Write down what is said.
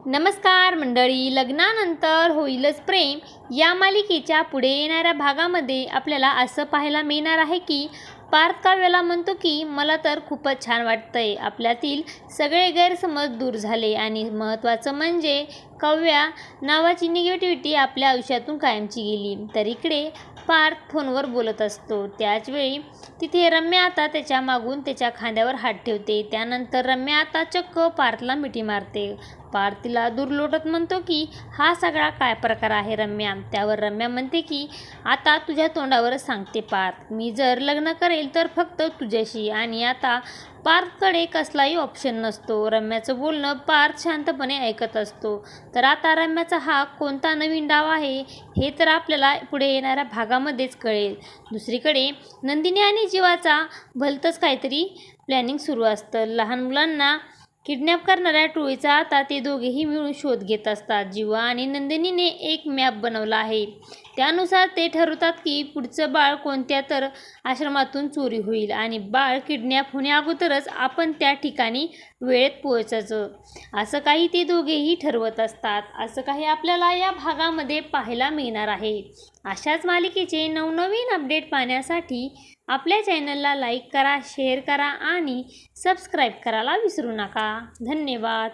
नमस्कार मंडळी, लग्नानंतर होईलच प्रेम या मालिकेच्या पुढे येणाऱ्या भागामध्ये आपल्याला असं पाहायला मिळणार आहे की पार्थ काव्याला म्हणतो की मला तर खूपच छान वाटतंय, आपल्यातील सगळे गैरसमज दूर झाले आणि महत्त्वाचं म्हणजे काव्या नावाची निगेटिव्हिटी आपल्या आयुष्यातून कायमची गेली. तर इकडे पार्थ फोनवर बोलत असतो. त्याचवेळी तिथे रम्या आता त्याच्या मागून त्याच्या खांद्यावर हात ठेवते. त्यानंतर रम्या आता चक्क पार्थला मिठी मारते. पार्थ तिला दूर लोटत म्हणतो की हा सगळा काय प्रकार आहे रम्या. त्यावर रम्या म्हणते की आता तुझ्या तोंडावरच सांगते पार्थ, मी जर लग्न करेल तर फक्त तुझ्याशी आणि आता पार्थकडे कसलाही ऑप्शन नसतो. रम्याचं बोलणं पार्थ शांतपणे ऐकत असतो. तर आता रम्याचा हा कोणता नवीन डाव आहे हे तर आपल्याला पुढे येणाऱ्या भागामध्येच कळेल. दुसरीकडे नंदिनी आणि जीवाचा भलतंच काहीतरी प्लॅनिंग सुरू असतं. लहान मुलांना किडनॅप करणाऱ्या टोळीचा आता ते दोघेही मिळून शोध घेत असतात. जीवा आणि नंदिनीने एक मॅप बनवला आहे. त्यानुसार ते ठरवतात की पुढचं बाळ कोणत्या तर आश्रमातून चोरी होईल आणि बाळ किडनॅप होण्याअगोदरच आपण त्या ठिकाणी वेळेत पोहोचायचं, असं काही ते दोघेही ठरवत असतात. असं काही आपल्याला या भागामध्ये पाहायला मिळणार आहे. अशाच मालिकेचे नवनवीन अपडेट पाहण्यासाठी आपल्या चॅनलला लाईक करा, शेअर करा आणि सबस्क्राईब करायला विसरू नका. धन्यवाद.